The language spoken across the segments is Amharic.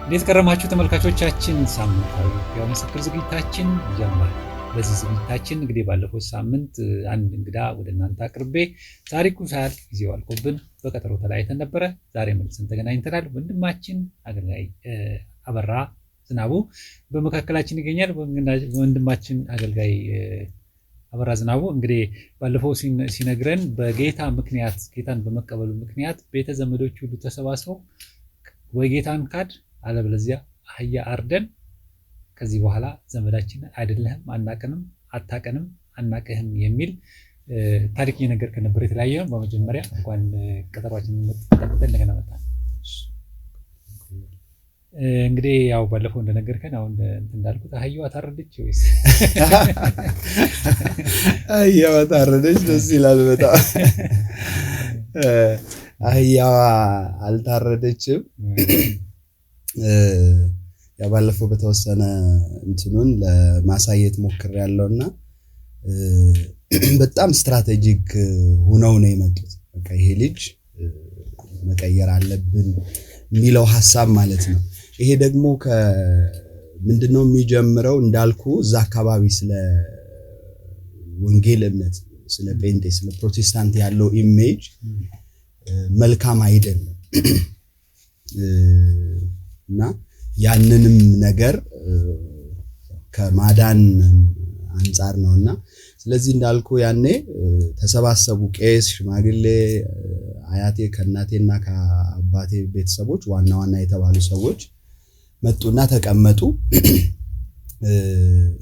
እንዴት ከረማችሁ ተመልካቾቻችን? ሳምንታዊ ያው ምስክር ዝግጅታችን ጀምሯል። በዚህ ዝግጅታችን እንግዲህ ባለፈው ሳምንት አንድ እንግዳ ወደ እናንተ አቅርቤ ታሪኩ ሳያልቅ ጊዜው አልቆብን በቀጠሮ ተለያይተን ነበረ። ዛሬ መልሰን ተገናኝተናል። ወንድማችን አገልጋይ አበራ ዝናቡ በመካከላችን ይገኛል። ወንድማችን አገልጋይ አበራ ዝናቡ እንግዲህ ባለፈው ሲነግረን በጌታ ምክንያት ጌታን በመቀበሉ ምክንያት ቤተ ዘመዶች ሁሉ ተሰባስበው ወይ ጌታን ካድ አለበለዚያ አህያ አርደን ከዚህ በኋላ ዘመዳችን አይደለህም፣ አናቀንም፣ አታቀንም፣ አናቀህም የሚል ታሪክ እየነገርከን ነበር። የተለያየ ነው። በመጀመሪያ እንኳን ቀጠሯችንን ጠብቀን እንደገና መጣን። እንግዲህ ያው ባለፈው እንደነገርከን አሁን እንዳልኩት አህያዋ ታረደች ወይስ? አህያዋ ታረደች። ደስ ይላል በጣም። አህያዋ አልታረደችም። ያ ባለፈው በተወሰነ እንትኑን ለማሳየት ሞክሬያለሁና በጣም ስትራቴጂክ ሆነው ነው የመጡት። በቃ ይሄ ልጅ መቀየር አለብን የሚለው ሐሳብ ማለት ነው። ይሄ ደግሞ ምንድነው የሚጀምረው እንዳልኩ እዛ አካባቢ ስለ ወንጌል እምነት፣ ስለ ጴንጤ፣ ስለ ፕሮቴስታንት ያለው ኢሜጅ መልካም አይደለም እና ያንንም ነገር ከማዳን አንጻር ነውና ስለዚህ እንዳልኩ ያኔ ተሰባሰቡ ቄስ፣ ሽማግሌ፣ አያቴ ከእናቴና ከአባቴ ቤተሰቦች ዋና ዋና የተባሉ ሰዎች መጡና ተቀመጡ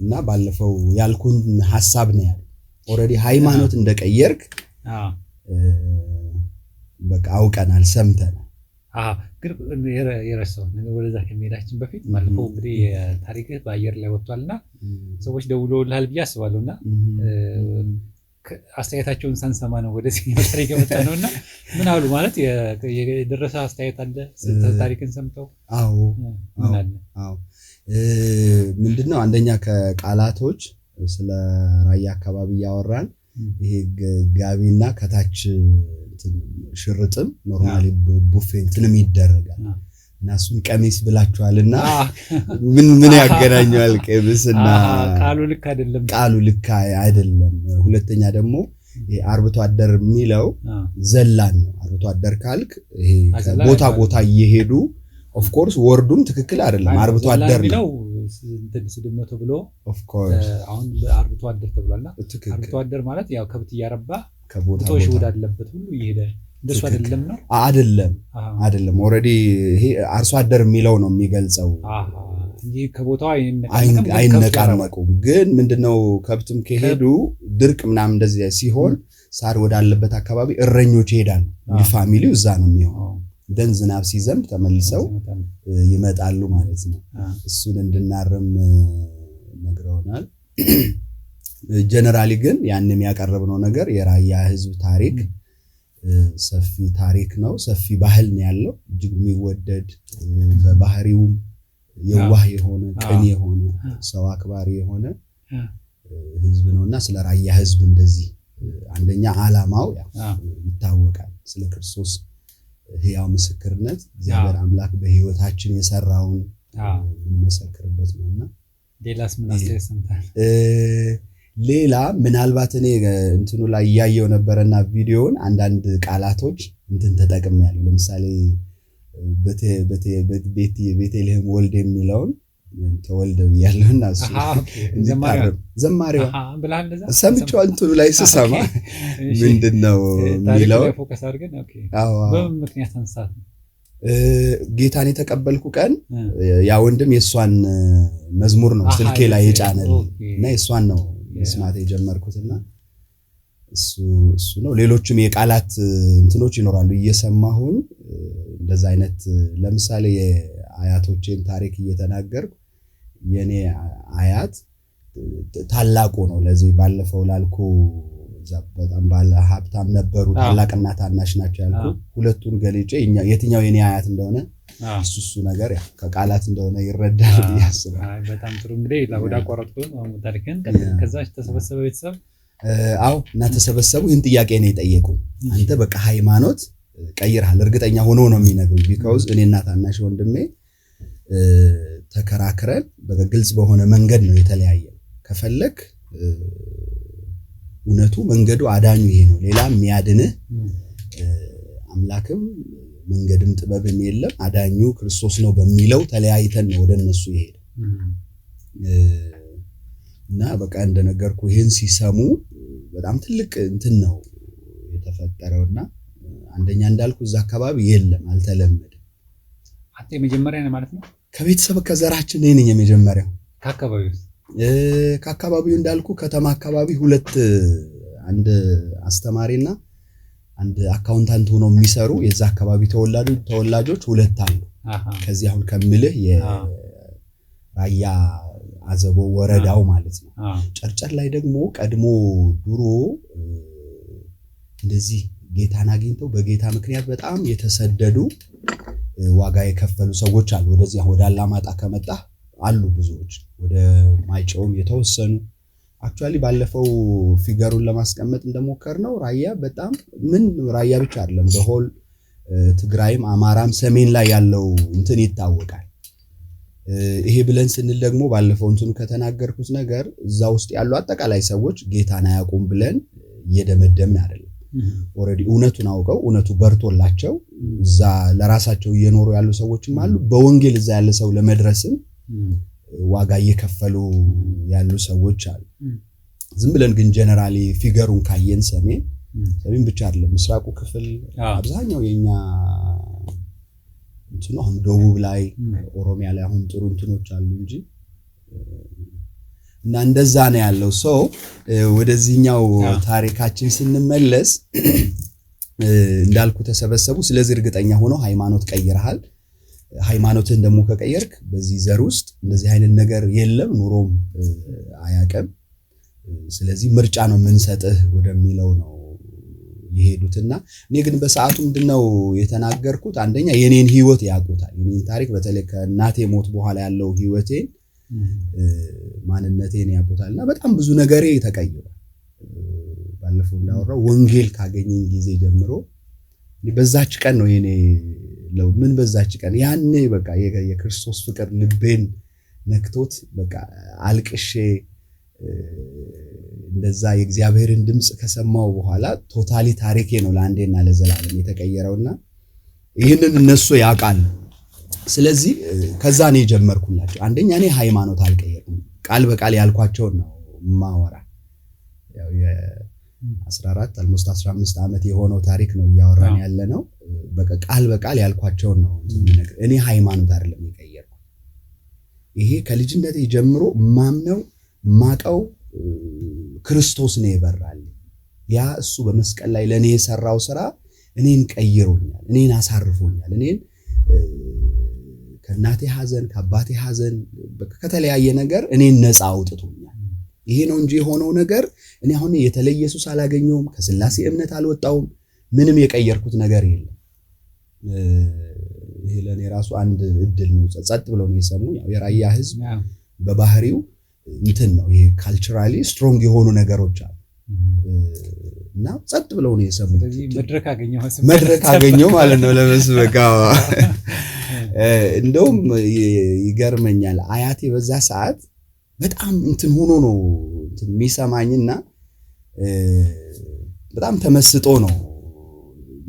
እና ባለፈው ያልኩን ሐሳብ ነው ያለው። ኦሬዲ ሃይማኖት እንደቀየርክ በቃ አውቀናል፣ ሰምተናል። ግን የረሳው ነገር ወደዛ ከመሄዳችን በፊት ባለፈው እንግዲህ ታሪክህ በአየር ላይ ወጥቷልና ሰዎች ደውለውልሃል ብዬ አስባለሁና አስተያየታቸውን ሳንሰማ ነው ወደዚህ ታሪክ የመጣ ነውና ምን አሉ? ማለት የደረሰ አስተያየት አለ ታሪክን ሰምተው? አዎ ምንድነው አንደኛ ከቃላቶች ስለ ራያ አካባቢ ያወራን ይሄ ጋቢና ከታች ሽርጥም ኖርማሊ ቡፌ እንትንም ይደረጋል እና እሱን ቀሚስ ብላችኋልና ምን ያገናኘዋል? ቀሚስና ቃሉ ልክ አይደለም። ሁለተኛ ደግሞ አርብቶ አደር የሚለው ዘላን ነው። አርብቶ አደር ካልክ ይሄ ቦታ እየሄዱ ኦፍ ኮርስ ወርዱም ትክክል አይደለም። አርብቶ አደር ነው ስድመቶ ብሎ ኦፍ ኮርስ አሁን አርብቶ አደር ተብሏልና አርብቶ አደር ማለት ያው ከብት እያረባ ከቦታዎች ወዳለበት ሁሉ ይሄደ እንደሱ አይደለም ነው አይደለም። ኦሬዲ ይሄ አርሶ አደር የሚለው ነው የሚገልጸው እንጂ ከቦታው አይነቃነቁም። ግን ምንድነው ከብትም ከሄዱ ድርቅ ምናምን እንደዚህ ሲሆን ሳር ወዳለበት አካባቢ እረኞች ይሄዳሉ። ፋሚሊው እዛ ነው የሚሆነው። ደን ዝናብ ሲዘንብ ተመልሰው ይመጣሉ ማለት ነው። እሱን እንድናርም ነግረውናል። ጀነራሊ ግን ያንንም ያቀረብነው ነገር የራያ ህዝብ ታሪክ ሰፊ ታሪክ ነው። ሰፊ ባህል ነው ያለው። እጅግ የሚወደድ በባህሪው የዋህ የሆነ ቅን የሆነ ሰው አክባሪ የሆነ ህዝብ ነውና ስለ ራያ ህዝብ እንደዚህ አንደኛ ዓላማው ይታወቃል። ስለ ክርስቶስ ሕያው ምስክርነት እግዚአብሔር አምላክ በህይወታችን የሰራውን እንመሰክርበት ነውና ሌላስ ምን አስተያየት ሰምታል? ሌላ ምናልባት እኔ እንትኑ ላይ ያየው ነበርና ቪዲዮውን አንዳንድ ቃላቶች እንትን ተጠቅሜያለሁ። ለምሳሌ ቤተልሔም ወልድ የሚለውን ተወልደ ያለውና እሱ ዘማሪው ሰምቼው እንትኑ ላይ ስሰማ ምንድነው የሚለው በምን ምክንያት አንሳት ጌታን የተቀበልኩ ቀን ያ ወንድም የሷን መዝሙር ነው ስልኬ ላይ የጫነልኝ እና የሷን ነው መስማት የጀመርኩትና እሱ ነው። ሌሎችም የቃላት እንትኖች ይኖራሉ እየሰማሁኝ እንደዛ አይነት ለምሳሌ የአያቶቼን ታሪክ እየተናገርኩ የኔ አያት ታላቁ ነው። ለዚህ ባለፈው ላልኩ በጣም ባለ ሀብታም ነበሩ። ታላቅና ታናሽ ናቸው ያልኩ ሁለቱን ገልጬ የትኛው የኔ አያት እንደሆነ እሱ ነገር ያ ከቃላት እንደሆነ ይረዳል ያስባል። በጣም ጥሩ። እንግዲህ ለወዳ ቆረጥኩ አሁን ታሪክን ከዛች ተሰበሰበ ቤተሰብ እና ተሰበሰቡ። ይህን ጥያቄ ነው የጠየቁ። አንተ በቃ ሃይማኖት ቀይረሃል እርግጠኛ ሆኖ ነው የሚነግሩኝ። ቢካውዝ እኔና ታናሽ ወንድሜ ተከራክረን በግልጽ በሆነ መንገድ ነው የተለያየ። ከፈለክ እውነቱ መንገዱ አዳኙ ይሄ ነው፣ ሌላ የሚያድንህ አምላክም መንገድም ጥበብም የለም አዳኙ ክርስቶስ ነው በሚለው ተለያይተን ነው ወደነሱ ይሄድ እና በቃ እንደነገርኩ ይሄን ሲሰሙ በጣም ትልቅ እንትን ነው የተፈጠረውና አንደኛ እንዳልኩ እዛ አካባቢ የለም አልተለመደም። አንተ የመጀመሪያ ነው ማለት ነው? ከቤተሰብ ከዘራችን ነኝ የመጀመሪያው። ከአካባቢው እንዳልኩ ከተማ አካባቢ ሁለት አንድ አስተማሪና አንድ አካውንታንት ሆነው የሚሰሩ የዛ አካባቢ ተወላጆች ሁለት አሉ። ከዚህ አሁን ከምልህ የራያ አዘቦ ወረዳው ማለት ነው። ጨርጨር ላይ ደግሞ ቀድሞ ድሮ እንደዚህ ጌታን አግኝተው በጌታ ምክንያት በጣም የተሰደዱ ዋጋ የከፈሉ ሰዎች አሉ። ወደዚህ ወደ አላማጣ ከመጣ አሉ ብዙዎች፣ ወደ ማይጨውም የተወሰኑ። አክቹአሊ ባለፈው ፊገሩን ለማስቀመጥ እንደሞከርነው ራያ በጣም ምን ራያ ብቻ አይደለም በሆል ትግራይም አማራም ሰሜን ላይ ያለው እንትን ይታወቃል። ይሄ ብለን ስንል ደግሞ ባለፈው እንትኑ ከተናገርኩት ነገር እዛ ውስጥ ያሉ አጠቃላይ ሰዎች ጌታን አያውቁም ብለን እየደመደምን አይደለም። ኦሬዲ እውነቱን አውቀው እውነቱ በርቶላቸው እዛ ለራሳቸው እየኖሩ ያሉ ሰዎችም አሉ። በወንጌል እዛ ያለ ሰው ለመድረስም ዋጋ እየከፈሉ ያሉ ሰዎች አሉ። ዝም ብለን ግን ጀነራሊ ፊገሩን ካየን ሰሜን ብቻ አይደለም ምስራቁ ክፍል አብዛኛው የኛ እንትኑ አሁን ደቡብ ላይ ኦሮሚያ ላይ አሁን ጥሩ እንትኖች አሉ እንጂ እና እንደዛ ነው ያለው። ሰው ወደዚህኛው ታሪካችን ስንመለስ እንዳልኩ ተሰበሰቡ። ስለዚህ እርግጠኛ ሆኖ ሃይማኖት ቀይረሃል፣ ሃይማኖትን ደግሞ ከቀየርክ በዚህ ዘር ውስጥ እንደዚህ አይነት ነገር የለም ኑሮም አያቀም፣ ስለዚህ ምርጫ ነው የምንሰጥህ ወደሚለው ነው የሄዱትና እኔ ግን በሰዓቱ ምንድነው የተናገርኩት? አንደኛ የኔን ህይወት ያውቁታል፣ የኔን ታሪክ በተለይ ከእናቴ ሞት በኋላ ያለው ህይወቴን ማንነቴን ያውቁታልና በጣም ብዙ ነገሬ ተቀይሯል። ባለፈው እንዳወራው ወንጌል ካገኘኝ ጊዜ ጀምሮ በዛች ቀን ነው የኔ ምን በዛች ቀን ያኔ በቃ የክርስቶስ ፍቅር ልቤን ነክቶት በቃ አልቅሼ እንደዛ የእግዚአብሔርን ድምጽ ከሰማው በኋላ ቶታሊ ታሪኬ ነው ለአንዴና ለዘላለም የተቀየረውና ይህንን እነሱ ያውቃሉ። ስለዚህ ከዛ ነው የጀመርኩላቸው። አንደኛ እኔ ሃይማኖት አልቀየርኩም፣ ቃል በቃል ያልኳቸው ነው ማወራ። ያው የ14 almost 15 ዓመት የሆነው ታሪክ ነው እያወራን ያለ ነው። በቃ ቃል በቃል ያልኳቸው ነው ነገር። እኔ ሃይማኖት አይደለም የቀየርኩት። ይሄ ከልጅነቴ ጀምሮ ማምነው ማቀው ክርስቶስ ነው የበራል። ያ እሱ በመስቀል ላይ ለኔ የሰራው ስራ እኔን ቀይሮኛል፣ እኔን አሳርፎኛል፣ እኔን ከእናቴ ሐዘን ከአባቴ ሐዘን ከተለያየ ነገር እኔን ነፃ አውጥቶኛል። ይሄ ነው እንጂ የሆነው ነገር እኔ አሁን የተለየ ኢየሱስ አላገኘውም፣ ከስላሴ እምነት አልወጣውም፣ ምንም የቀየርኩት ነገር የለም። ይሄ ለኔ ራሱ አንድ እድል ነው። ጸጥ ብለው ነው የሰሙ። ያው የራያ ህዝብ በባህሪው እንትን ነው፣ ይሄ ካልቸራሊ ስትሮንግ የሆኑ ነገሮች አሉ እና ጸጥ ብለው ነው የሰሙ። መድረክ አገኘው ማለት ነው ለመስበካ። እንደውም ይገርመኛል አያቴ በዛ ሰዓት በጣም እንትን ሆኖ ነው እንትን የሚሰማኝና በጣም ተመስጦ ነው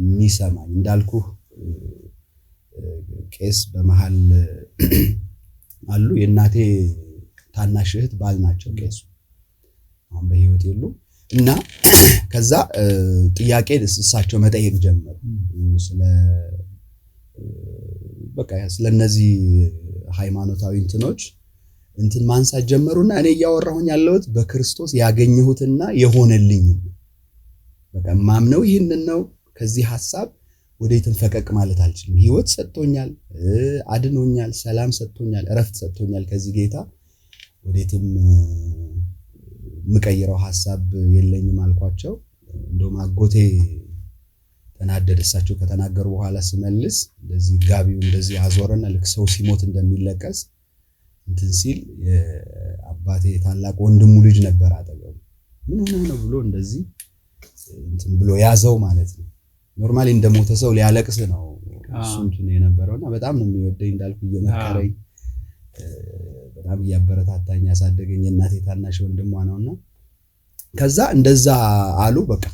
የሚሰማኝ። እንዳልኩ ቄስ በመሃል አሉ። የእናቴ ታናሽ እህት ባል ናቸው ቄሱ፣ አሁን በህይወት የሉም። እና ከዛ ጥያቄ እሳቸው መጠየቅ ጀመሩ ስለነዚህ ሃይማኖታዊ እንትኖች እንትን ማንሳት ጀመሩና እኔ እያወራሁኝ ያለሁት በክርስቶስ ያገኘሁትና የሆነልኝ በቃ ማምነው ይሄንን ነው። ከዚህ ሐሳብ ወዴትም ፈቀቅ ማለት አልችልም። ህይወት ሰጥቶኛል፣ አድኖኛል፣ ሰላም ሰጥቶኛል፣ እረፍት ሰጥቶኛል። ከዚህ ጌታ ወዴትም ምቀይረው ሐሳብ የለኝም አልኳቸው። እንደውም አጎቴ ተናደደ። እሳቸው ከተናገሩ በኋላ ስመልስ እንደዚህ ጋቢው እንደዚህ አዞረና ልክ ሰው ሲሞት እንደሚለቀስ እንትን ሲል የአባቴ ታላቅ ወንድሙ ልጅ ነበር አጠገቡ። ምን ሆነ ነው ብሎ እንደዚህ እንትን ብሎ ያዘው ማለት ነው። ኖርማሊ እንደሞተ ሰው ሊያለቅስ ነው እሱ እንትን የነበረውና በጣም ነው የሚወደኝ እንዳልኩ እየመከረኝ በጣም ያበረታታኝ ያሳደገኝ እናቴ ታናሽ ወንድሟ ነውና ከዛ እንደዛ አሉ በቃ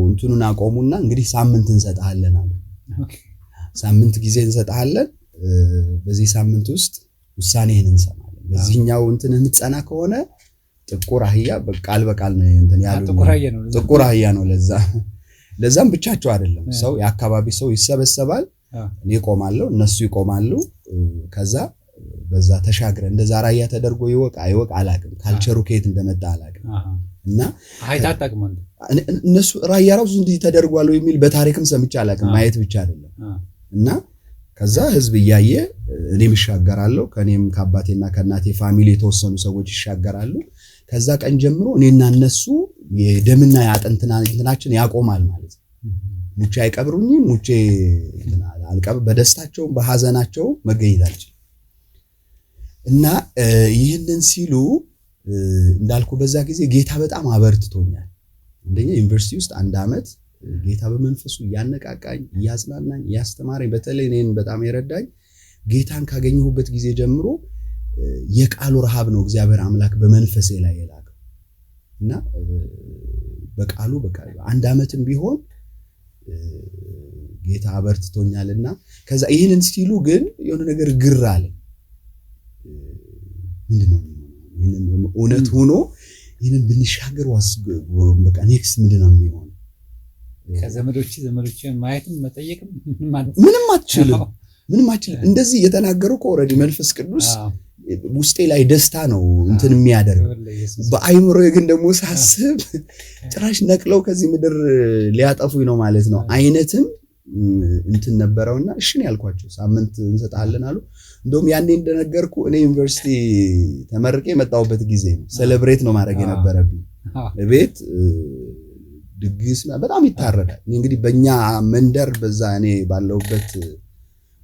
እንትኑን አቆሙና እንግዲህ ሳምንት እንሰጣለን አሉ ሳምንት ጊዜ እንሰጣለን በዚህ ሳምንት ውስጥ ውሳኔህን እንሰማለን በዚህኛው እንትን የምትጸና ከሆነ ጥቁር አህያ በቃል ነው እንትን ያሉ ጥቁር አህያ ነው ለዛም ብቻቸው አይደለም ሰው የአካባቢ ሰው ይሰበሰባል እኔ ቆማለሁ እነሱ ይቆማሉ ከዛ በዛ ተሻግረ እንደዛ ራያ ተደርጎ ይወቅ አላቅም ካልቸሩ ከየት እንደመጣ አላቅም እና አይታጣቅም እነሱ ራያ ራሱ እንዲህ ተደርጓል የሚል በታሪክም ሰምቼ አላቅም ማየት ብቻ አይደለም እና ከዛ ህዝብ ያየ እኔም ይሻገራለሁ ከኔም ከአባቴና ከእናቴ ፋሚሊ የተወሰኑ ሰዎች ይሻገራሉ ከዛ ቀን ጀምሮ እኔና እነሱ የደምና ያጥንትናችን ያቆማል ማለት ነው ሙቼ አይቀብሩኝም ሙቼ አልቀብር በደስታቸው በሐዘናቸው መገኘት አልችልም እና ይህንን ሲሉ እንዳልኩ በዛ ጊዜ ጌታ በጣም አበርትቶኛል እንደኛ ዩኒቨርሲቲ ውስጥ አንድ አመት ጌታ በመንፈሱ ያነቃቃኝ ያጽናናኝ ያስተማረኝ በተለይ እኔን በጣም የረዳኝ ጌታን ካገኘሁበት ጊዜ ጀምሮ የቃሉ ረሃብ ነው እግዚአብሔር አምላክ በመንፈሴ ላይ የላከው እና በቃሉ በቃ አንድ አመትም ቢሆን ጌታ አበርትቶኛልና ከዛ ይሄንን ሲሉ ግን የሆነ ነገር ግር አለኝ ምንድነው ይሄንን እውነት ሆኖ ይሄንን ብንሻገር በቃ ኔክስት ምንድነው የሚሆነው ከዘመዶች ማየትም መጠየቅም ምንም አትችልም እንደዚህ የተናገሩ ኦሬዲ መንፈስ ቅዱስ ውስጤ ላይ ደስታ ነው እንትን የሚያደርግ በአይምሮዬ ግን ደግሞ ሳስብ ጭራሽ ነቅለው ከዚህ ምድር ሊያጠፉኝ ነው ማለት ነው አይነትም እንትን ነበረውና እሺ ነው ያልኳቸው ሳምንት እንሰጣለን አሉ እንደውም ያኔ እንደነገርኩ እኔ ዩኒቨርሲቲ ተመርቄ መጣሁበት ጊዜ ነው ሴሌብሬት ነው ማድረግ የነበረብኝ ቤት ድግስ በጣም ይታረዳል እንግዲህ በእኛ መንደር በዛ እኔ ባለውበት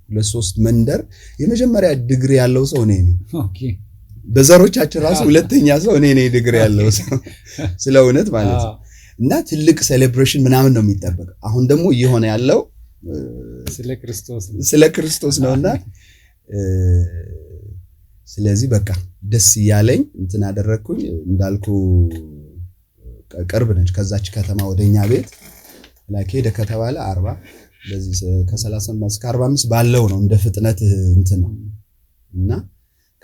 ለሶስት መንደር የመጀመሪያ ዲግሪ ያለው ሰው እኔ ነኝ ኦኬ በዘሮቻችን ራሱ ሁለተኛ ሰው እኔ ነኝ ዲግሪ ያለው ሰው ስለ እውነት ማለት ነው እና ትልቅ ሴሌብሬሽን ምናምን ነው የሚጠበቅ አሁን ደግሞ እየሆነ ያለው ስለ ክርስቶስ ነውና ስለዚህ በቃ ደስ ያለኝ እንትን አደረኩኝ እንዳልኩ ቅርብ ነች ከዛች ከተማ ወደኛ ቤት ላይክ ሄደ ከተባለ 40 ለዚህ ከ30 እስከ 45 ባለው ነው እንደ ፍጥነት እንትን ነው እና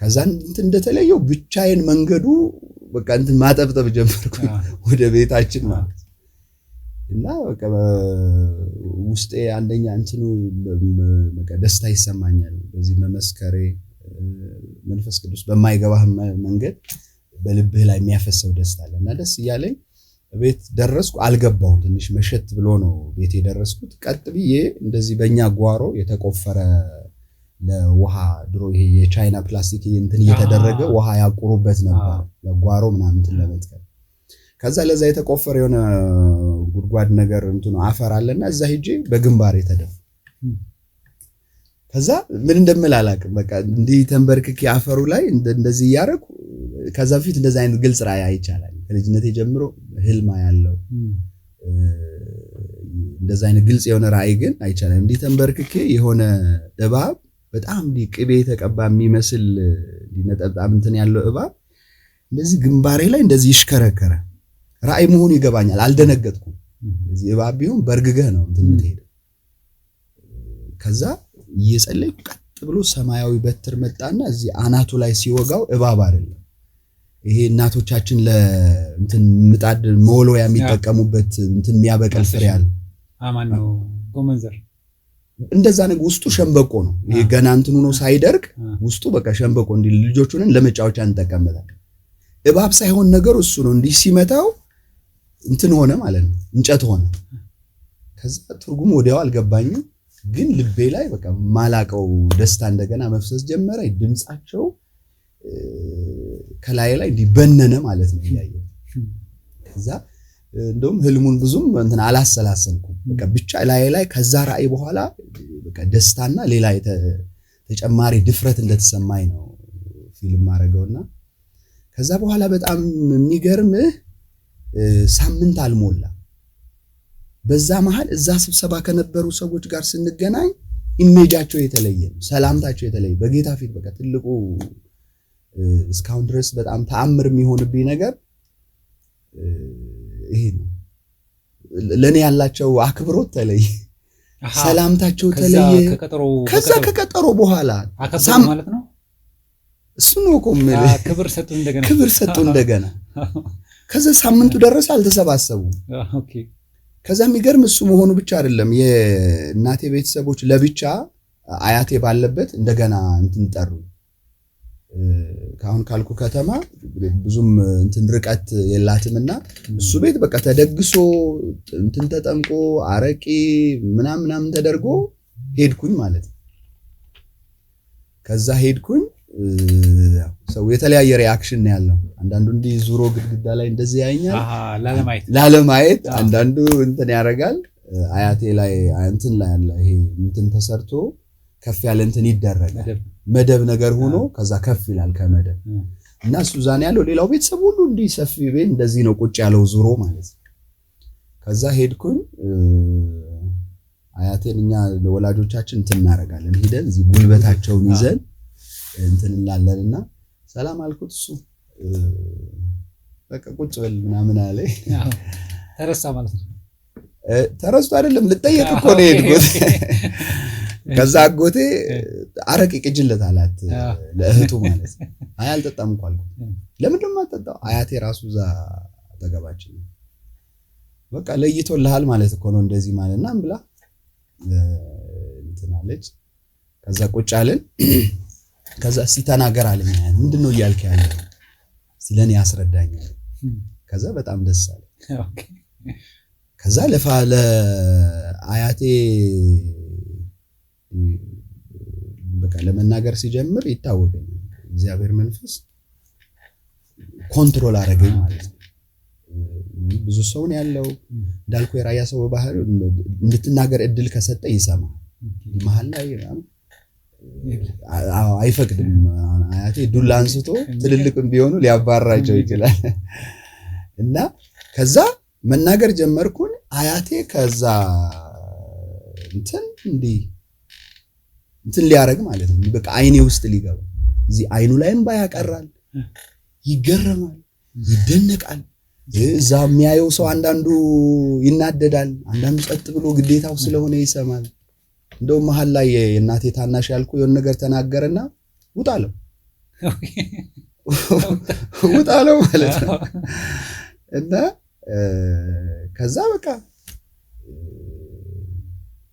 ከዛ እንትን እንደተለየው ብቻዬን መንገዱ በቃ እንትን ማጠብጠብ ጀመርኩ ወደ ቤታችን ማለት እና በቃ ውስጤ አንደኛ እንትኑ በቃ ደስታ ይሰማኛል በዚህ መመስከሬ መንፈስ ቅዱስ በማይገባህ መንገድ በልብህ ላይ የሚያፈሰው ደስታ አለና ደስ ይያለኝ ቤት ደረስኩ አልገባው ትንሽ መሸት ብሎ ነው ቤት የደረስኩት ቀጥ ብዬ እንደዚህ በእኛ ጓሮ የተቆፈረ ለውሃ ድሮ ይሄ የቻይና ፕላስቲክ እንትን እየተደረገ ውሃ ያቁሩበት ነበር ለጓሮ ምናምን እንትን ለመትከል ከዛ ለዛ የተቆፈረ የሆነ ጉድጓድ ነገር እንትኑ አፈር አለና እዛ ሄጄ በግንባሬ ተደፋ ከዛ ምን እንደምል አላቅም በቃ እንዲህ ተንበርክኬ አፈሩ ላይ እንደዚህ ያረኩ ከዛ በፊት እንደዛ አይነት ግልጽ ራእይ አይቻላል ከልጅነቴ ጀምሮ ህልማ ያለው እንደዛ አይነት ግልጽ የሆነ ራእይ ግን አይቻልም እንዲህ ተንበርክኬ የሆነ እባብ በጣም ቅቤ ተቀባ የሚመስል ሊነጠብጣም እንትን ያለው እባብ እንደዚህ ግንባሬ ላይ እንደዚህ ይሽከረከረ ራእይ መሆኑ ይገባኛል አልደነገጥኩም እንደዚህ እባብ ቢሆን በርግገህ ነው እንትን የምትሄደው ከዛ እየጸለይኩ ቀጥ ብሎ ሰማያዊ በትር መጣና እዚህ አናቱ ላይ ሲወጋው እባብ አይደለም ይሄ እናቶቻችን ለእንትን ምጣድ መወልወያ የሚጠቀሙበት እንትን የሚያበቅል ፍሬ አለ አማን ነው ጎመንዘር እንደዛ ነገር ውስጡ ሸምበቆ ነው ይሄ ገና እንትኑ ነው ሳይደርቅ ውስጡ በቃ ሸምበቆ እንዲ ልጆቹን ለመጫወቻ እንጠቀምበታለን እባብ ሳይሆን ነገር እሱ ነው እንዲ ሲመታው እንትን ሆነ ማለት ነው እንጨት ሆነ ከዛ ትርጉሙ ወዲያው አልገባኝም ግን ልቤ ላይ በቃ ማላቀው ደስታ እንደገና መፍሰስ ጀመረ ድምጻቸው ከላይ ላይ እንዲበነነ ማለት ነው ያየው ከዛ እንደውም ህልሙን ብዙም እንትን አላሰላሰልኩም በቃ ብቻ ላይ ከዛ ራእይ በኋላ በቃ ደስታና ሌላ ተጨማሪ ድፍረት እንደተሰማኝ ነው ፊልም ማረገውና ከዛ በኋላ በጣም የሚገርም ሳምንት አልሞላ በዛ መሃል እዛ ስብሰባ ከነበሩ ሰዎች ጋር ስንገናኝ ኢሜጃቸው የተለየ ነው፣ ሰላምታቸው የተለየ በጌታ ፊት በቃ ትልቁ እስካሁን ድረስ በጣም ተአምር የሚሆንብኝ ነገር ይሄ ነው። ለኔ ያላቸው አክብሮት ተለየ፣ ሰላምታቸው ተለየ። ከዛ ከቀጠሮ በኋላ ማለት ነው እሱ ነው እኮ ክብር ሰጡ እንደገና። ከዛ ሳምንቱ ደረሰ፣ አልተሰባሰቡም። ከዛ የሚገርም እሱ መሆኑ ብቻ አይደለም፣ የእናቴ ቤተሰቦች ለብቻ አያቴ ባለበት እንደገና እንትን ጠሩ። ካሁን ካልኩ ከተማ ብዙም እንትን ርቀት የላትምና እሱ ቤት በቃ ተደግሶ እንትን ተጠምቆ አረቂ ምናምን ተደርጎ ሄድኩኝ ማለት ነው። ከዛ ሄድኩኝ፣ ሰው የተለያየ ሪአክሽን ነው ያለው። አንዳንዱ እንዲህ ዙሮ ግድግዳ ላይ እንደዚህ ያኛል ላለማየት፣ አንዳንዱ እንትን ያደርጋል። አያቴ ላይ እንትን ላይ ያለ ይሄ እንትን ተሰርቶ ከፍ ያለ እንትን ይደረጋል፣ መደብ ነገር ሆኖ ከዛ ከፍ ይላል ከመደብ እና እሱ ዛኔ ያለው ሌላው ቤተሰብ ሁሉ እንዲህ ሰፊ ቤት እንደዚህ ነው ቁጭ ያለው ዙሮ ማለት ነው። ከዛ ሄድኩኝ፣ አያቴን እኛ ወላጆቻችን እንትን እናደርጋለን፣ ሄደን እዚህ ጉልበታቸውን ይዘን እንትን እንላለንና ሰላም አልኩት። እሱ በቃ ቁጭ በል ምናምን አለ። ተረሳ ማለት ነው። ተረስቶ አይደለም ልጠየቅ እኮ ነው የሄድኩት። ከዛ አጎቴ አረቄ ቅጅለት አላት ለእህቱ ማለት ነው። አይ አልጠጣም እንኳን አልኩት። ለምንድን ነው የማትጠጣው? አያቴ ራሱ እዛ አጠገባችን በቃ ለይቶልሃል ማለት እኮ ነው እንደዚህ ማለትና ብላ እንትን አለች። ከዛ ቁጭ አለን። ከዛ እስቲ ተናገር አለኝ። ምንድነው እያልክ ያለው? እስቲ ለኔ ያስረዳኛል። ከዛ በጣም ደስ አለ። ከዛ ለአያቴ በቃ ለመናገር ሲጀምር ይታወቀኛል። እግዚአብሔር መንፈስ ኮንትሮል አደረገኝ ማለት ነው። ብዙ ሰው ነው ያለው እንዳልኩ፣ የራያ ሰው በባህር እንድትናገር እድል ከሰጠ ይሰማል። መሀል ላይ አይፈቅድም። አያቴ ዱላ አንስቶ ትልልቅም ቢሆኑ ሊያባራቸው ይችላል። እና ከዛ መናገር ጀመርኩኝ። አያቴ ከዛ እንትን ሊያረግ ማለት ነው። በቃ አይኔ ውስጥ ሊገባ እዚህ አይኑ ላይም ባያቀራል፣ ይገረማል፣ ይደነቃል። እዛ የሚያየው ሰው አንዳንዱ ይናደዳል፣ አንዳንዱ ጸጥ ብሎ ግዴታው ስለሆነ ይሰማል። እንደው መሃል ላይ የእናቴ ታናሽ ያልኩ የሆነ ነገር ተናገረና ውጣለው ማለት ነው። እና ከዛ በቃ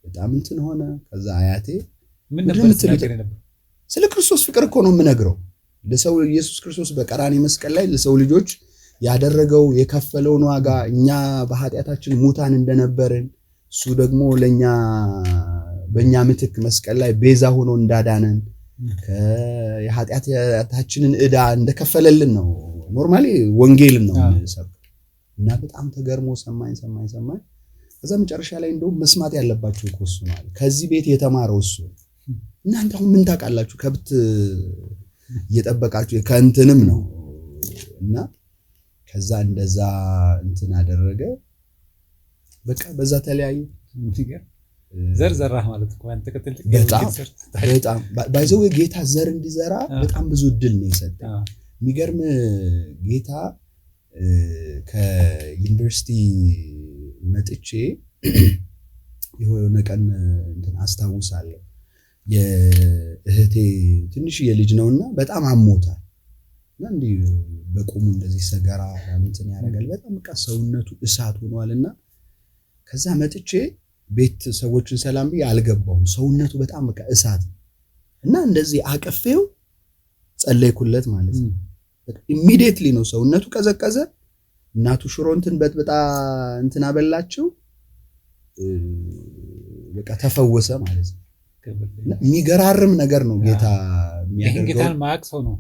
በጣም እንትን ሆነ። ከዛ አያቴ ምን ነበር ተናገረ ነበር? ስለ ክርስቶስ ፍቅር እኮ ነው የምነግረው። ለሰው ኢየሱስ ክርስቶስ በቀራኒ መስቀል ላይ ለሰው ልጆች ያደረገው የከፈለውን ዋጋ፣ እኛ በኃጢአታችን ሙታን እንደነበርን እሱ ደግሞ ለኛ በእኛ ምትክ መስቀል ላይ ቤዛ ሆኖ እንዳዳነን የኃጢአታችንን ዕዳ እንደከፈለልን ነው ኖርማሊ ወንጌልን ነው የምሰብከው። እና በጣም ተገርሞ ሰማኝ። ከዛ መጨረሻ ላይ እንደውም መስማት ያለባችሁ እኮ እሱ ነው። ከዚህ ቤት የተማረው እሱ። እናንተ አሁን ምን ታውቃላችሁ? ከብት እየጠበቃችሁ ከእንትንም ነው። እና ከዛ እንደዛ እንትን አደረገ። በቃ በዛ ተለያዩ። ዘርዘራህ ማለት እኮ አንተ ከተልክ በጣም ባይዘው ጌታ ዘር እንዲዘራ በጣም ብዙ እድል ነው የሰጠው። የሚገርም ጌታ ከዩኒቨርሲቲ መጥቼ የሆነ ቀን እንትን አስታውሳለሁ። የእህቴ ትንሽዬ ልጅ ነውና በጣም አሞታል። እና እንዲህ በቁሙ እንደዚህ ሰገራ እንትን ያደርጋል። በጣም በቃ ሰውነቱ እሳት ሆኗልና ከዛ መጥቼ ቤት ሰዎችን ሰላም ብዬ አልገባሁም። ሰውነቱ በጣም በቃ እሳት እና እንደዚህ አቀፌው ጸለይኩለት ማለት ነው። ኢሚዲየትሊ ነው ሰውነቱ ቀዘቀዘ። እናቱ ሽሮ እንትን በጥብጣ እንትን አበላቸው። በቃ ተፈወሰ ማለት ነው። የሚገራርም ነገር ነው ጌታ የሚያደርገው። ጌታን ማያቅ ሰው ነው።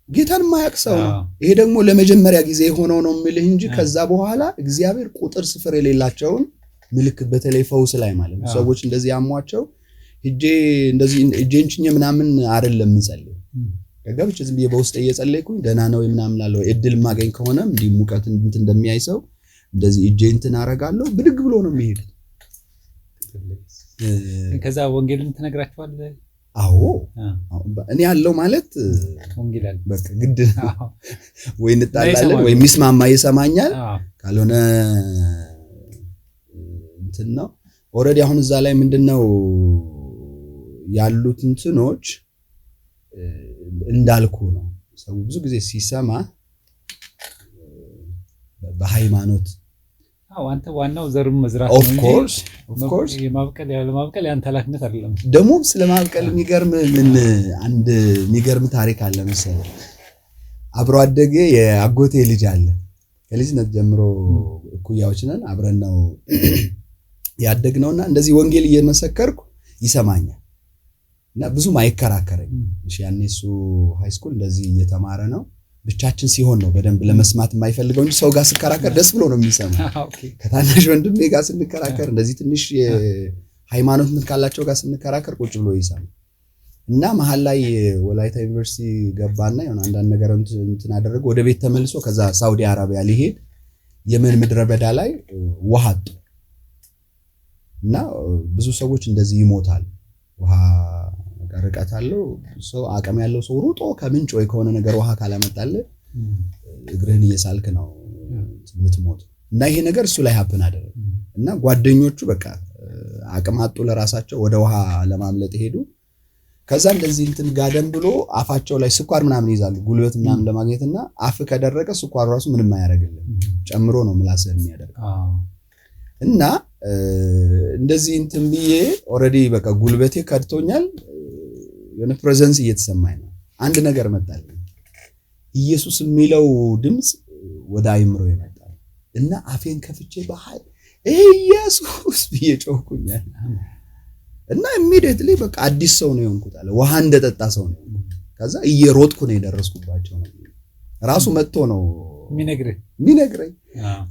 ጌታን ማያቅ ሰው ነው። ይሄ ደግሞ ለመጀመሪያ ጊዜ የሆነው ነው የምልህ እንጂ ከዛ በኋላ እግዚአብሔር ቁጥር ስፍር የሌላቸውን ምልክት በተለይ ፈውስ ላይ ማለት ነው። ሰዎች እንደዚህ ያሟቸው እጄ እንደዚህ እጄን ጭኜ ምናምን አይደለም የምጸልየው። ከገብቼ ዝም ብዬ በውስጥ እየጸለይኩኝ ደህና ነው ምናምን ላለው እድል ማገኝ ከሆነም እንዲህ ሙቀት እንትን እንደሚያይ ሰው እንደዚህ እጄን እንትን አረጋለሁ። ብድግ ብሎ ነው የሚሄድ ከዛ ወንጌልን ትነግራቸዋለህ? አዎ እኔ ያለው ማለት ወንጌል አለ በቃ ግድ ወይ እንጣላለን ወይ ሚስማማ ይሰማኛል ካልሆነ እንትን ነው ኦሬዲ አሁን እዛ ላይ ምንድነው ያሉት እንትኖች እንዳልኩ ነው ሰው ብዙ ጊዜ ሲሰማ በሃይማኖት አንተ ዋናው ዘርም መዝራት ነው እንጂ ኦፍ ኮርስ የማብቀል ያን ኃላፊነት አይደለም ደግሞ ስለማብቀል አንድ የሚገርም ታሪክ አለ መሰለኝ አብሮ አደገ የአጎቴ ልጅ አለ ከልጅነት ጀምሮ እኩያዎች ነን አብረን ነው ያደግነውና እንደዚህ ወንጌል እየመሰከርኩ ይሰማኛል እና ብዙም አይከራከረኝ እሺ ያኔ እሱ ሃይ ስኩል እንደዚህ እየተማረ ነው ብቻችን ሲሆን ነው በደንብ ለመስማት የማይፈልገው እንጂ ሰው ጋር ስከራከር ደስ ብሎ ነው የሚሰማው ከታናሽ ወንድሜ ጋር ስንከራከር እንደዚህ ትንሽ የሃይማኖት ምን ካላቸው ጋር ስንከራከር ቁጭ ብሎ ይሰማል እና መሃል ላይ ወላይታ ዩኒቨርሲቲ ገባና የሆነ አንዳንድ ነገር እንትን አደረገ ወደ ቤት ተመልሶ ከዛ ሳውዲ አረቢያ ሊሄድ የመን ምድረ በዳ ላይ ውሃ አጡ እና ብዙ ሰዎች እንደዚህ ይሞታል ውሃ ርቀት አለው ሰው አቅም ያለው ሰው ሩጦ ከምንጭ ወይ ከሆነ ነገር ውሃ ካላመጣለ እግርህን እየሳልክ ነው የምትሞት እና ይሄ ነገር እሱ ላይ ሀፕን አደረገ እና ጓደኞቹ በቃ አቅም አጡ ለራሳቸው ወደ ውሃ ለማምለጥ ሄዱ ከዛ እንደዚህ እንትን ጋደም ብሎ አፋቸው ላይ ስኳር ምናምን ይዛሉ ጉልበት ምናምን ለማግኘትና አፍ ከደረቀ ስኳር ራሱ ምንም አያደርግልም ጨምሮ ነው ምላስህን የሚያደርገው እና እንደዚህ እንትን ብዬ ኦሬዲ በቃ ጉልበቴ ከድቶኛል የሆነ ፕሬዘንስ እየተሰማኝ ነው አንድ ነገር መጣልኝ ኢየሱስ የሚለው ድምጽ ወደ አይምሮ ይመጣል እና አፌን ከፍቼ በኃይል ኢየሱስ ብዬ ጮህኩኛል እና ኢሚዲየትሊ በቃ አዲስ ሰው ነው የሆንኩት አለ ውሃ እንደጠጣ ሰው ነው ከዛ እየሮጥኩ ነው የደረስኩባቸው ነው ራሱ መጥቶ ነው ሚነግረኝ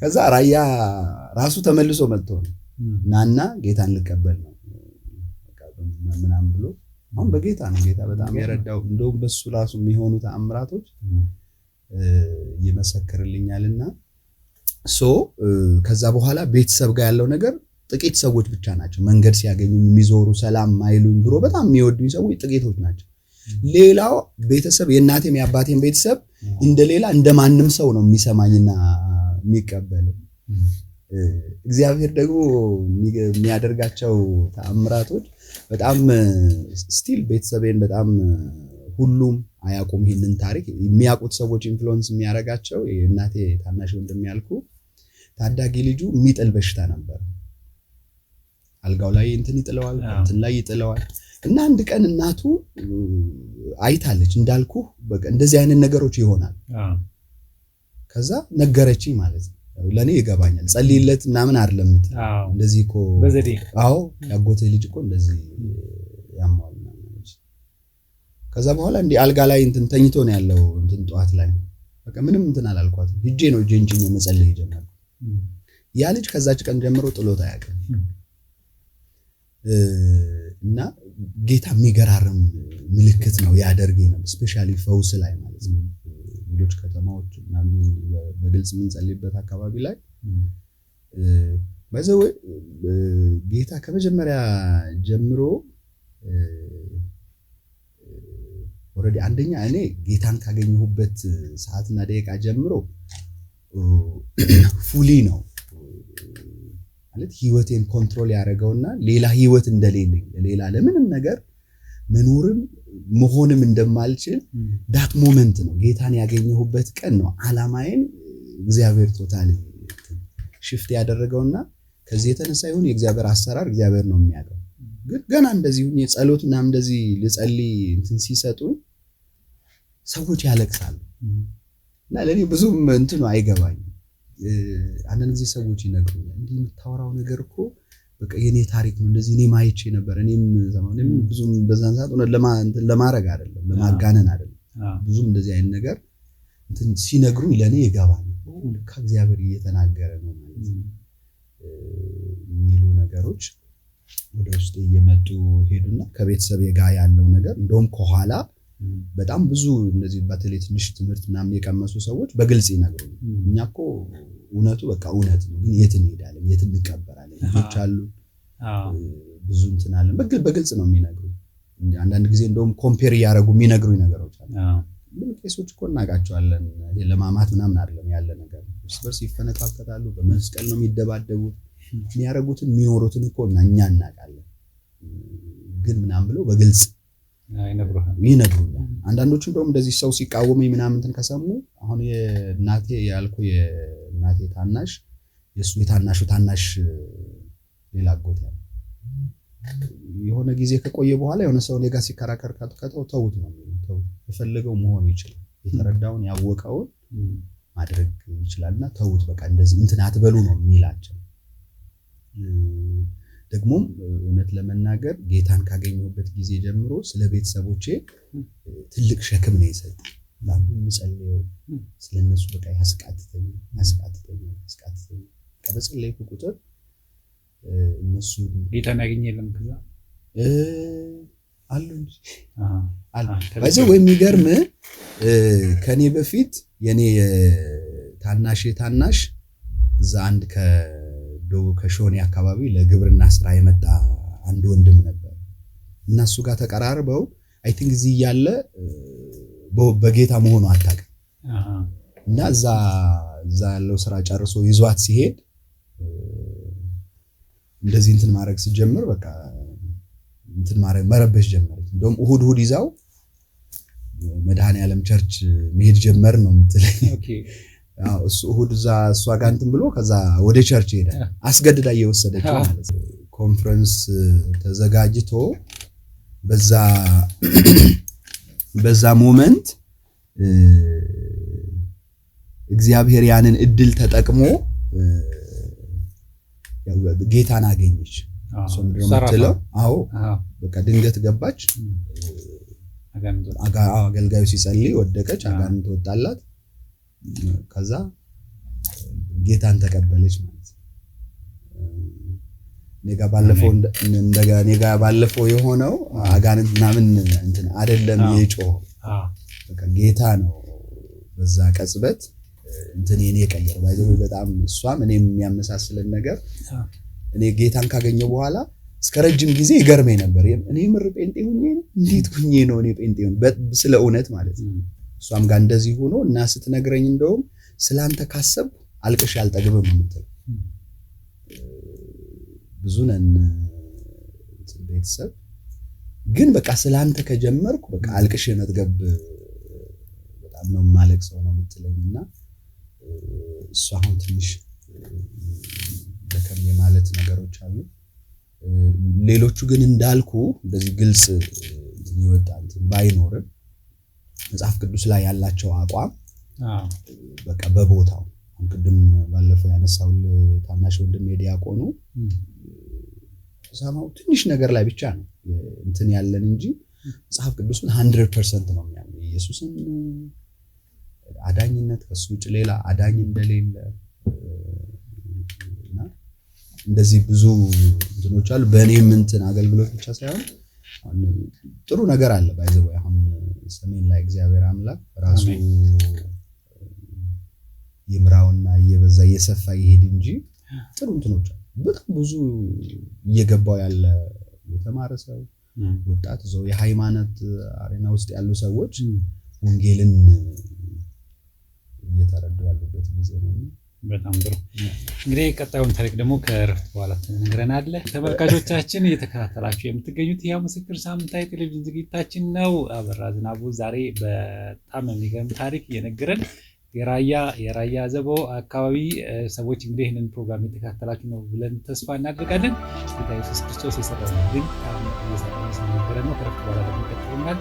ከዛ ራያ ራሱ ተመልሶ መጥቶ ነው ናና ጌታን ልቀበል ነው በቃ ምናምን ብሎ አሁን በጌታ ነው ጌታ በጣም የረዳው እንደውም በሱ ራሱ የሚሆኑ ተአምራቶች ይመሰክርልኛልና ከዛ በኋላ ቤተሰብ ጋር ያለው ነገር ጥቂት ሰዎች ብቻ ናቸው መንገድ ሲያገኙ የሚዞሩ ሰላም ማይሉኝ ድሮ በጣም የሚወዱኝ ሰዎች ጥቂቶች ናቸው ሌላው ቤተሰብ የእናቴም የአባቴም ቤተሰብ እንደሌላ እንደማንም ሰው ነው የሚሰማኝና የሚቀበል እግዚአብሔር ደግሞ የሚያደርጋቸው ተአምራቶች በጣም ስቲል ቤተሰቤን በጣም ሁሉም አያውቁም ይሄንን ታሪክ የሚያውቁት ሰዎች ኢንፍሉዌንስ የሚያደርጋቸው የእናቴ ታናሽ ወንድም ያልኩ ታዳጊ ልጁ የሚጥል በሽታ ነበር አልጋው ላይ እንትን ይጥለዋል እንትን ላይ ይጥለዋል እና አንድ ቀን እናቱ አይታለች እንዳልኩ በቃ እንደዚህ አይነት ነገሮች ይሆናል ከዛ ነገረችኝ ማለት ነው ለኔ ይገባኛል ጸልይለት ምናምን አይደለም እንደዚህ እኮ በዘዴ ያጎቴ ልጅ እኮ እንደዚህ ያማል ማለት ከዛ በኋላ እንዲ አልጋ ላይ እንትን ተኝቶ ነው ያለው እንትን ጧት ላይ በቃ ምንም እንትን አላልኳትም ሂጄ ነው ጀንጅኝ መጸለይ ጀመርኩ ያ ልጅ ከዛች ቀን ጀምሮ ጥሎት አያውቅም እና ጌታ የሚገራርም ምልክት ነው ያደርገኝ ነው ስፔሻሊ ፈውስ ላይ ማለት ነው ሌሎች ከተማዎች ምናምን በግልጽ የምንጸልይበት አካባቢ ላይ በዘው ጌታ ከመጀመሪያ ጀምሮ ኦሬዲ አንደኛ እኔ ጌታን ካገኘሁበት ሰዓትና ደቂቃ ጀምሮ ፉሊ ነው ማለት ህይወቴን ኮንትሮል ያደረገውና ሌላ ህይወት እንደሌለኝ ሌላ ለምንም ነገር መኖርም መሆንም እንደማልችል ዳት ሞመንት ነው ጌታን ያገኘሁበት ቀን ነው አላማዬን እግዚአብሔር ቶታሊ ሽፍት ያደረገውና ከዚህ የተነሳ ይሁን የእግዚአብሔር አሰራር እግዚአብሔር ነው የሚያውቀው ግን ገና እንደዚህ ሁኜ ጸሎትና እንደዚህ ልጸልይ እንትን ሲሰጡኝ ሰዎች ያለቅሳሉ እና ለኔ ብዙም እንትኑ አይገባኝም አንዳንድ ጊዜ ሰዎች ይነግሩኛል እንዲህ የምታወራው ነገር እኮ በቃ የኔ ታሪክ ነው እንደዚህ እኔ ማይቼ ነበር እኔም ዘመንም ብዙም በዛን ሰዓት ነው ለማረግ አይደለም ለማጋነን አይደለም ብዙም እንደዚህ አይነት ነገር እንትን ሲነግሩኝ ለኔ ይገባል ከእግዚአብሔር እየተናገረ ነው ማለት የሚሉ ነገሮች ወደ ውስጥ እየመጡ ሄዱና ከቤተሰብ ጋር ያለው ነገር እንደውም ከኋላ በጣም ብዙ እንደዚህ በተለይ ትንሽ ትምህርት ምናምን የቀመሱ ሰዎች በግልጽ ይነግሩኝ እኛኮ እውነቱ በቃ እውነት ነው ግን የት እንሄዳለን የት እንቀበራለን ልጆች አሉ ብዙ እንትን አለ በግልጽ ነው የሚነግሩ። አንዳንድ ጊዜ እንደውም ኮምፔር እያደረጉ የሚነግሩኝ ነገሮች አሉ። ምን ቄሶች እኮ እናውቃቸዋለን ለማማት ምናምን አይደለም ያለ ነገር እርስ በርስ ይፈነካከታሉ፣ በመስቀል ነው የሚደባደቡት። የሚያደርጉትን የሚኖሩትን እኮ እኛ እናውቃለን ግን ምናምን ብለው በግልጽ ይነግሩኛል። አንዳንዶቹ እንደውም እንደዚህ ሰው ሲቃወመኝ ምናምን እንትን ከሰሙ አሁን የእናቴ የእናቴ ታናሽ የሱ የታናሹ ታናሽ ሌላ አጎት ያለ የሆነ ጊዜ ከቆየ በኋላ የሆነ ሰው እኔ ጋር ሲከራከር ተውት ነው የሚለው። የፈለገው መሆን ይችላል፣ የተረዳውን ያወቀውን ማድረግ ይችላልና ተውት በቃ እንደዚህ እንትን አትበሉ ነው የሚላቸው። ደግሞም እውነት ለመናገር ጌታን ካገኘሁበት ጊዜ ጀምሮ ስለ ቤተሰቦቼ ትልቅ ሸክም ነው የሰጠኝ። ለሁሉ ምጸልየው ስለነሱ በቃ ያስቃትተኝ ከበጸለይኩ ቁጥር እነሱ ጌታን ያገኘለም ከዛ አሉ ወይ የሚገርም ከኔ በፊት የኔ ታናሽ እዛ አንድ ከሾኔ አካባቢ ለግብርና ስራ የመጣ አንድ ወንድም ነበር እና እሱ ጋር ተቀራርበው አይ ቲንክ እዚህ ያለ በጌታ መሆኑ አታውቅም እና እዛ ያለው ስራ ጨርሶ ይዟት ሲሄድ እንደዚህ እንትን ማድረግ ሲጀምር በቃ እንትን ማድረግ መረበሽ ጀመረች። እንደውም እሁድ ይዛው መድኃኔዓለም ቸርች መሄድ ጀመር ነው የምትለኝ። እሱ እሁድ እሷ ጋር እንትን ብሎ ከዛ ወደ ቸርች ሄደ። አስገድዳ እየወሰደችው ማለት ነው። ኮንፈረንስ ተዘጋጅቶ በዛ ሞመንት እግዚአብሔር ያንን እድል ተጠቅሞ ጌታን አገኘች። ሶምድሮ ምትለው በቃ ድንገት ገባች። አገልጋዩ ሲጸልይ ወደቀች፣ አጋንንት ወጣላት። ከዛ ጌታን ተቀበለች ማለት ነው። ኔጋ ባለፈው የሆነው አጋንንት ምናምን እንትን አይደለም የጮህ በቃ ጌታ ነው በዛ ቅጽበት እንትን እኔ ቀየረው ባይዘው በጣም እሷም እኔም የሚያመሳስልን ነገር እኔ ጌታን ካገኘው በኋላ እስከ ረጅም ጊዜ ይገርመኝ ነበር። እኔ ምር ጴንጤ ሆኜ ነው እንዴት ሆኜ ነው እኔ ጴንጤ ሆኜ ስለ እውነት ማለት ነው። እሷም ጋር እንደዚህ ሆኖ እና ስትነግረኝ እንደውም ስላንተ ካሰብኩ አልቅሽ አልጠግብም የምትለው ብዙ ነን ቤተሰብ ግን በቃ ስላንተ ከጀመርኩ በቃ አልቅሽ መጥገብ በጣም ነው ማለቅሰው ነው የምትለኝና እሷ አሁን ትንሽ ለከም የማለት ነገሮች አሉ። ሌሎቹ ግን እንዳልኩ እንደዚህ ግልጽ ይወጣል ባይኖርም መጽሐፍ ቅዱስ ላይ ያላቸው አቋም በቃ በቦታው ቅድም ባለፈው ያነሳው ታናሽ ወንድም የዲያቆኑ ሰማው ትንሽ ነገር ላይ ብቻ ነው እንትን ያለን እንጂ መጽሐፍ ቅዱስን 100% ነው የሚያምነው ኢየሱስን አዳኝነት ከሱ ውጭ ሌላ አዳኝ እንደሌለ እና እንደዚህ ብዙ እንትኖች አሉ። በእኔም እንትን አገልግሎት ብቻ ሳይሆን ጥሩ ነገር አለ ባይዘው አሁን ሰሜን ላይ እግዚአብሔር አምላክ ራሱ ይምራውና እየበዛ እየሰፋ ይሄድ እንጂ ጥሩ እንትኖች አሉ። በጣም ብዙ እየገባው ያለ የተማረ ሰው ወጣት ዘው የሃይማኖት አሬና ውስጥ ያሉ ሰዎች ወንጌልን እየተረዱ ያሉበት ጊዜ ነው። በጣም ጥሩ። እንግዲህ ቀጣዩን ታሪክ ደግሞ ከእረፍት በኋላ ተነግረናል። ተመልካቾቻችን እየተከታተላችሁ የምትገኙት ያው ምስክር ሳምንታዊ ቴሌቪዥን ዝግጅታችን ነው። አበራ ዝናቡ ዛሬ በጣም የሚገርም ታሪክ እየነገረን የራያ ዘቦ አካባቢ ሰዎች እንግዲህ ይህንን ፕሮግራም እየተከታተላችሁ ነው ብለን ተስፋ እናደርጋለን። ጌታ ኢየሱስ ክርስቶስ የሰራውን ግን እየሰራ ነው። ከእረፍት በኋላ ደግሞ ይቀጥሉናል።